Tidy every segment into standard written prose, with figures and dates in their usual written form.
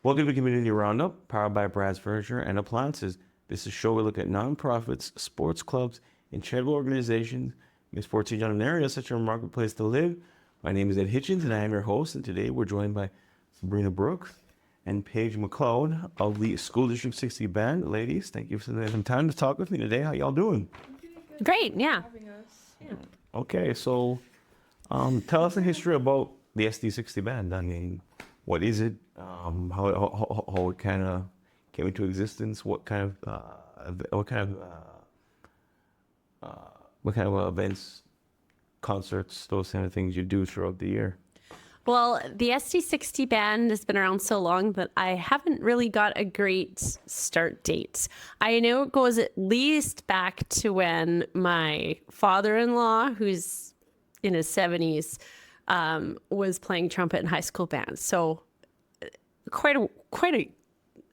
Welcome to Community Roundup, powered by Brad's Furniture and Appliances. This is a show we look at nonprofits, sports clubs, and charitable organizations in sports region and area such a remarkable place to live. My name is Ed Hitchens, and I am your host. And today we're joined by Sabrina Brooks and Payge McLeod of the School District 60 Band. Ladies, thank you for taking some time to talk with me today. How y'all doing? Great, yeah. Okay, so tell us the history about the SD60 Band. I mean, what is it? How it kind of came into existence? What kind of events, concerts, those kind of things you do throughout the year? Well, the SD60 band has been around so long that I haven't really got a great start date. I know it goes at least back to when my father-in-law, who's in his 70s, was playing trumpet in high school band. So quite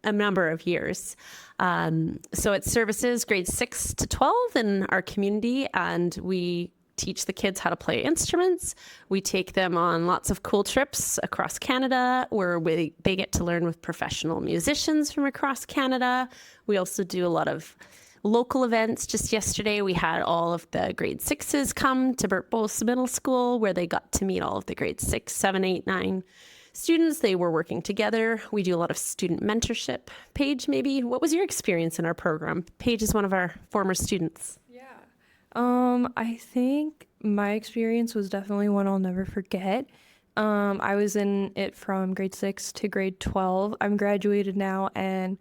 a number of years. So it services grades 6 to 12 in our community, and we teach the kids how to play instruments. We take them on lots of cool trips across Canada where they get to learn with professional musicians from across Canada. We also do a lot of local events. Just yesterday, we had all of the grade 6s come to Burt Bose Middle School, where they got to meet all of the grade 6, 7, 8, 9 students. They were working together. We do a lot of student mentorship. Paige, maybe what was your experience in our program? Paige is one of our former students. I think my experience was definitely one I'll never forget. I was in it from grade 6 to grade 12. I'm graduated now, and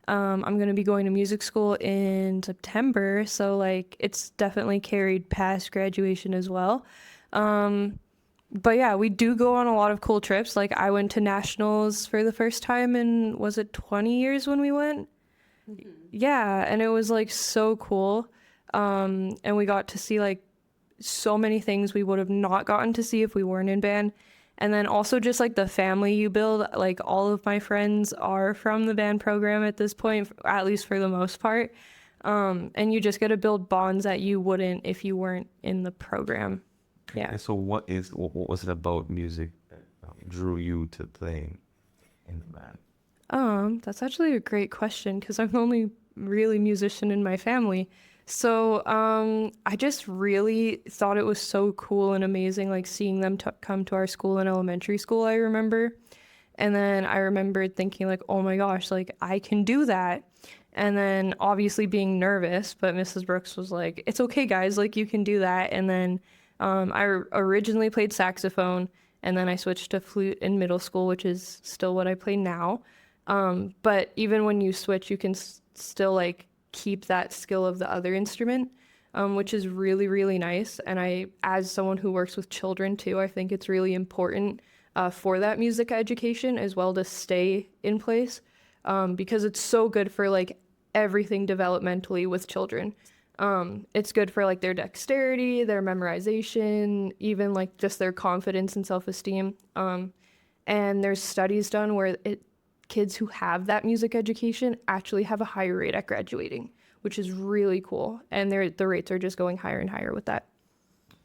I'm going to be going to music school in September. So, like, it's definitely carried past graduation as well. But yeah, we do go on a lot of cool trips. Like, I went to nationals for the first time in, was it 20 years when we went? Mm-hmm. Yeah, and it was, like, so cool. And we got to see like so many things we would have not gotten to see if we weren't in band. And then also just like the family you build, like all of my friends are from the band program at this point, at least for the most part. And you just get to build bonds that you wouldn't if you weren't in the program. Yeah. And so what was it about music that drew you to playing in the band? That's actually a great question because I'm the only really musician in my family. So I just really thought it was so cool and amazing, like seeing them come to our school in elementary school, I remember. And then I remembered thinking like, oh my gosh, like I can do that. And then obviously being nervous, but Mrs. Brooks was like, it's okay, guys, like you can do that. And then I originally played saxophone, and then I switched to flute in middle school, which is still what I play now. But even when you switch, you can still like keep that skill of the other instrument, which is really, really nice. And I, as someone who works with children too, I think it's really important for that music education as well to stay in place, because it's so good for like everything developmentally with children. It's good for like their dexterity, their memorization, even like just their confidence and self-esteem. And there's studies done where kids who have that music education actually have a higher rate at graduating, which is really cool. And the rates are just going higher and higher with that.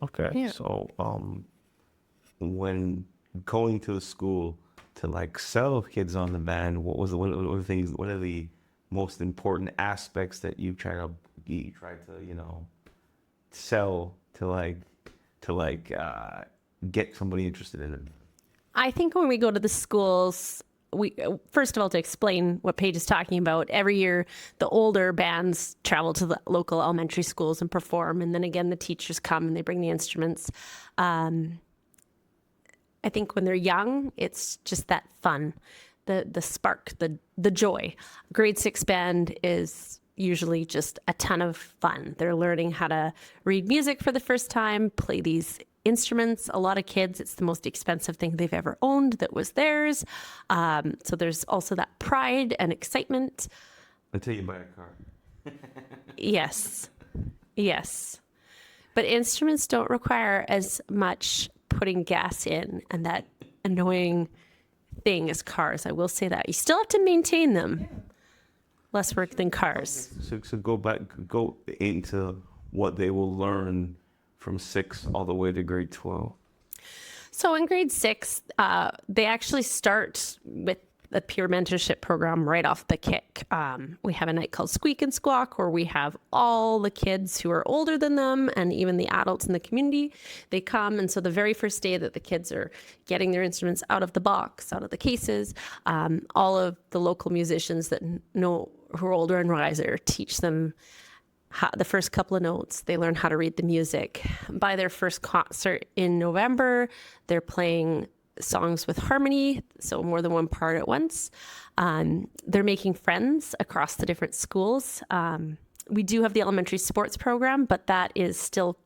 Okay. Yeah. So when going to the school to like sell kids on the band, what are the most important aspects that you try to sell to get somebody interested in it? I think when we go to the schools, we first of all, to explain what Paige is talking about, every year the older bands travel to the local elementary schools and perform, and then again the teachers come and they bring the instruments. I think when they're young, it's just that fun, the spark, the joy. Grade 6 band is usually just a ton of fun. They're learning how to read music for the first time, play these instruments. A lot of kids, it's the most expensive thing they've ever owned that was theirs. So there's also that pride and excitement. Until you buy a car. Yes. But instruments don't require as much putting gas in and that annoying thing as cars. I will say that. You still have to maintain them. Less work than cars. So go into what they will learn from 6 all the way to grade 12. So in grade 6, they actually start with the peer mentorship program right off the kick. We have a night called Squeak and Squawk where we have all the kids who are older than them and even the adults in the community. They come, and so the very first day that the kids are getting their instruments out of the box, out of the cases, all of the local musicians that know who are older and wiser teach them the first couple of notes. They learn how to read the music. By their first concert in November, they're playing songs with harmony, so more than one part at once. They're making friends across the different schools. We do have the elementary sports program, but that is still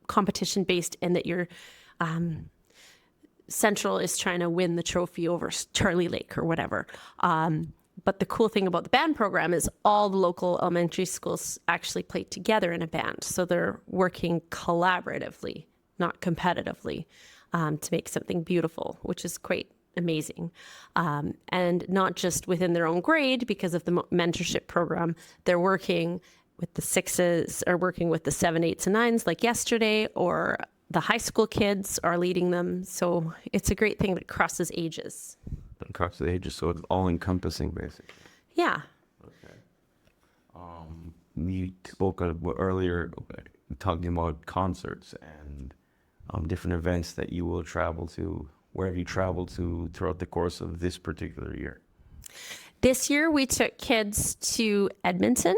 competition based in that your Central is trying to win the trophy over Charlie Lake or whatever. But the cool thing about the band program is all the local elementary schools actually play together in a band. So they're working collaboratively, not competitively, to make something beautiful, which is quite amazing. And not just within their own grade because of the mentorship program. They're working with the 6s or working with the 7, 8s, and 9s like yesterday, or the high school kids are leading them. So it's a great thing that crosses ages. Across the ages, so it's all encompassing, basically. Yeah. Okay. You spoke earlier talking about concerts and different events that you will travel to. Where have you traveled to throughout the course of this particular year? This year we took kids to Edmonton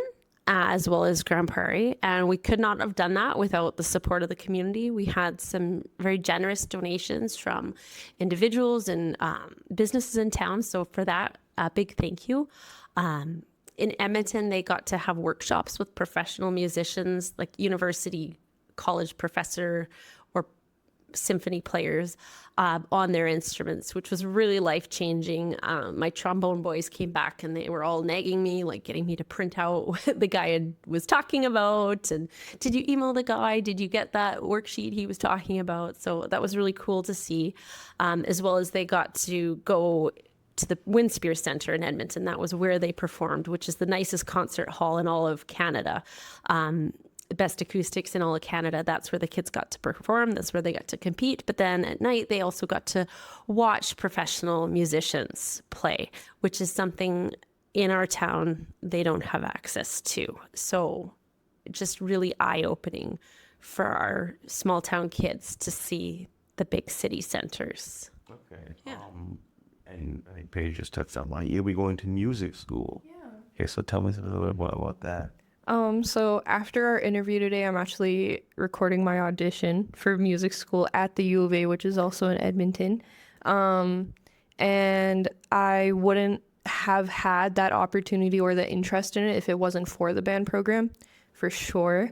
as well as Grand Prairie, and we could not have done that without the support of the community. We had some very generous donations from individuals and businesses in town, so for that, a big thank you. In Edmonton, they got to have workshops with professional musicians, like university, college professor, or symphony players on their instruments, which was really life-changing. My trombone boys came back and they were all nagging me, like getting me to print out what the guy was talking about. And did you email the guy? Did you get that worksheet he was talking about? So that was really cool to see, as well as they got to go to the Winspear Center in Edmonton. That was where they performed, which is the nicest concert hall in all of Canada. Best acoustics in all of Canada. That's where the kids got to perform. That's where they got to compete. But then at night, they also got to watch professional musicians play, which is something in our town they don't have access to. So just really eye-opening for our small town kids to see the big city centers. Okay. Yeah. And I think Payge just touched on why you'll be going to music school. Yeah. Okay, so tell me a little bit about that. So after our interview today, I'm actually recording my audition for music school at the U of A, which is also in Edmonton. And I wouldn't have had that opportunity or the interest in it if it wasn't for the band program, for sure.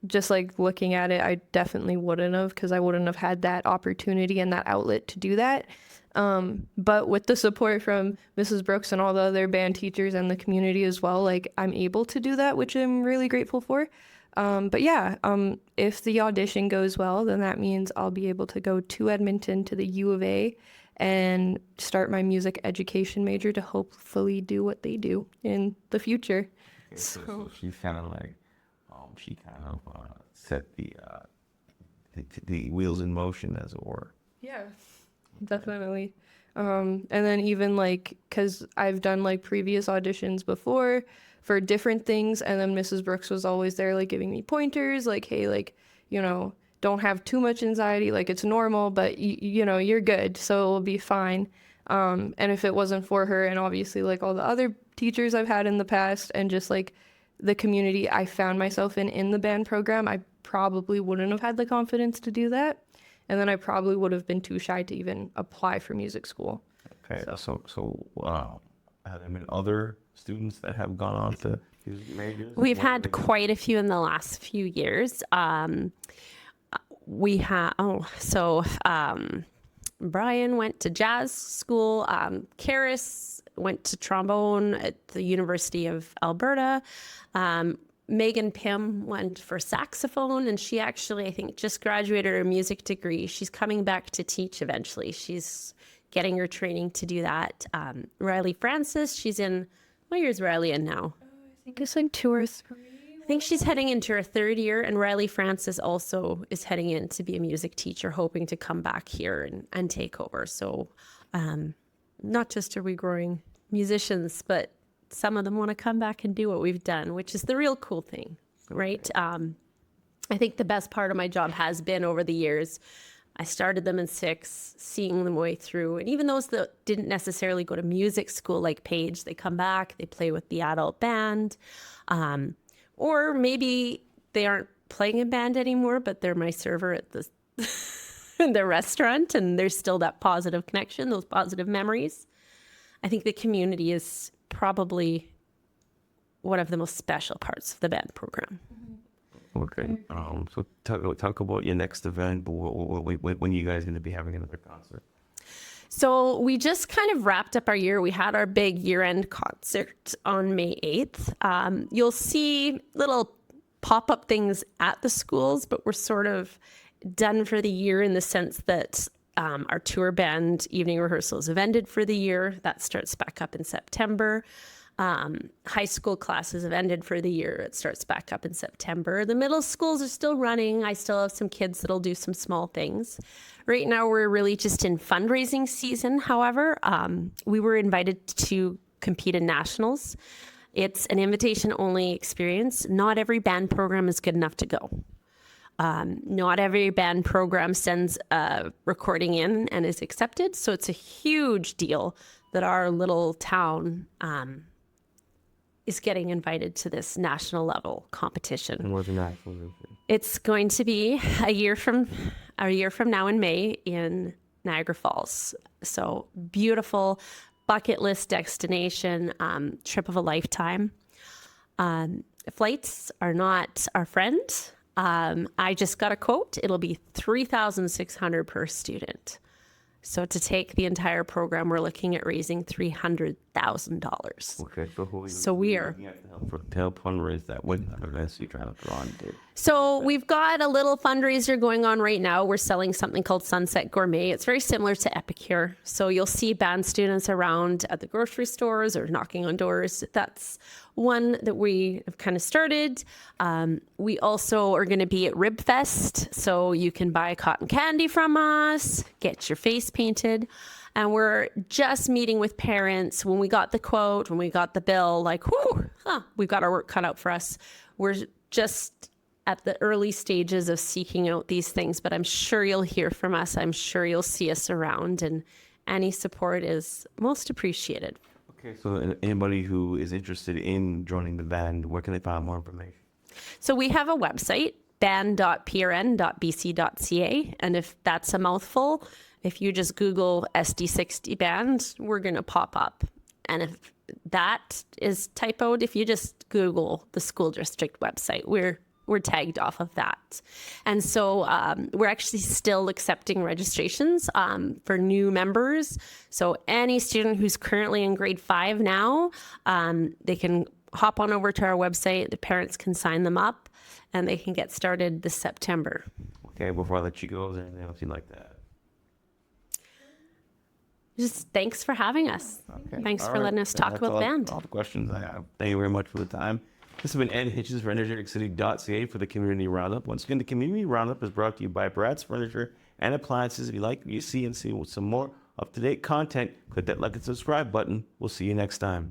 Just like looking at it, I definitely wouldn't have, because I wouldn't have had that opportunity and that outlet to do that. But with the support from Mrs. Brooks and all the other band teachers and the community as well, like I'm able to do that, which I'm really grateful for. But yeah, if the audition goes well, then that means I'll be able to go to Edmonton to the U of A and start my music education major to hopefully do what they do in the future. Okay, so she's kind of like, she kind of set the wheels in motion, as it were. Yeah. Definitely. And then even like, because I've done like previous auditions before for different things, and then Mrs. Brooks was always there like giving me pointers like, hey, like, you know, don't have too much anxiety, like it's normal, but you know, you're good, so it'll be fine. And if it wasn't for her and obviously like all the other teachers I've had in the past and just like the community I found myself in the band program, I probably wouldn't have had the confidence to do that. And then I probably would have been too shy to even apply for music school. Okay, so have there been other students that have gone on to music majors? We've had quite a few in the last few years. We have, Brian went to jazz school. Karis went to trombone at the University of Alberta. Megan Pym went for saxophone, and she actually, I think, just graduated her music degree. She's coming back to teach eventually. She's getting her training to do that. Riley Francis, she's in, what year is Riley in now? I think it's like 2 or 3. I think she's heading into her 3rd year, and Riley Francis also is heading in to be a music teacher, hoping to come back here and take over. So not just are we growing musicians, but some of them want to come back and do what we've done, which is the real cool thing, right? I think the best part of my job has been over the years. I started them in 6, seeing them way through. And even those that didn't necessarily go to music school like Payge, they come back, they play with the adult band. Or maybe they aren't playing in band anymore, but they're my server at the the restaurant, and there's still that positive connection, those positive memories. I think the community is probably one of the most special parts of the band program. Okay. So talk about your next event. When you guys going to be having another concert? So we just kind of wrapped up our year. We had our big year-end concert on May 8th. You'll see little pop-up things at the schools, but we're sort of done for the year in the sense that our tour band evening rehearsals have ended for the year. That starts back up in September. High school classes have ended for the year. It starts back up in September. The middle schools are still running. I still have some kids that'll do some small things. Right now, we're really just in fundraising season. However, we were invited to compete in nationals. It's an invitation-only experience. Not every band program is good enough to go. Not every band program sends a recording in and is accepted. So it's a huge deal that our little town is getting invited to this national level competition. And what's the national? It's going to be a year from now in May in Niagara Falls. So beautiful bucket list destination, trip of a lifetime. Flights are not our friend. I just got a quote. It'll be $3,600 per student. So to take the entire program, we're looking at raising $300,000. Okay, so we are to help fundraise that. What events are you trying to throw on, dude? So we've got a little fundraiser going on right now. We're selling something called Sunset Gourmet. It's very similar to Epicure. So you'll see band students around at the grocery stores or knocking on doors. That's one that we have kind of started. We also are going to be at Rib Fest. So you can buy cotton candy from us, get your face painted. And we're just meeting with parents. When we got the quote, when we got the bill, like, whoo, we've got our work cut out for us. We're just at the early stages of seeking out these things, but I'm sure you'll hear from us. I'm sure you'll see us around, and any support is most appreciated. Okay, so anybody who is interested in joining the band, where can they find more information? So we have a website, band.prn.bc.ca, and if that's a mouthful, if you just Google SD60 band, we're going to pop up. And if that is typoed, if you just Google the school district website, we're tagged off of that. And so we're actually still accepting registrations for new members. So any student who's currently in grade 5 now, they can hop on over to our website. The parents can sign them up and they can get started this September. Okay, before I let you go, is there anything else you'd like to add? Just thanks for having us. Okay. Thanks All for right. letting us talk about band. All the questions I have. Thank you very much for the time. This has been Ed Hitchens for energeticcity.ca for the Community Roundup. Once again, the Community Roundup is brought to you by Brad's Furniture and Appliances. If you like what you see and see some more up-to-date content, click that like and subscribe button. We'll see you next time.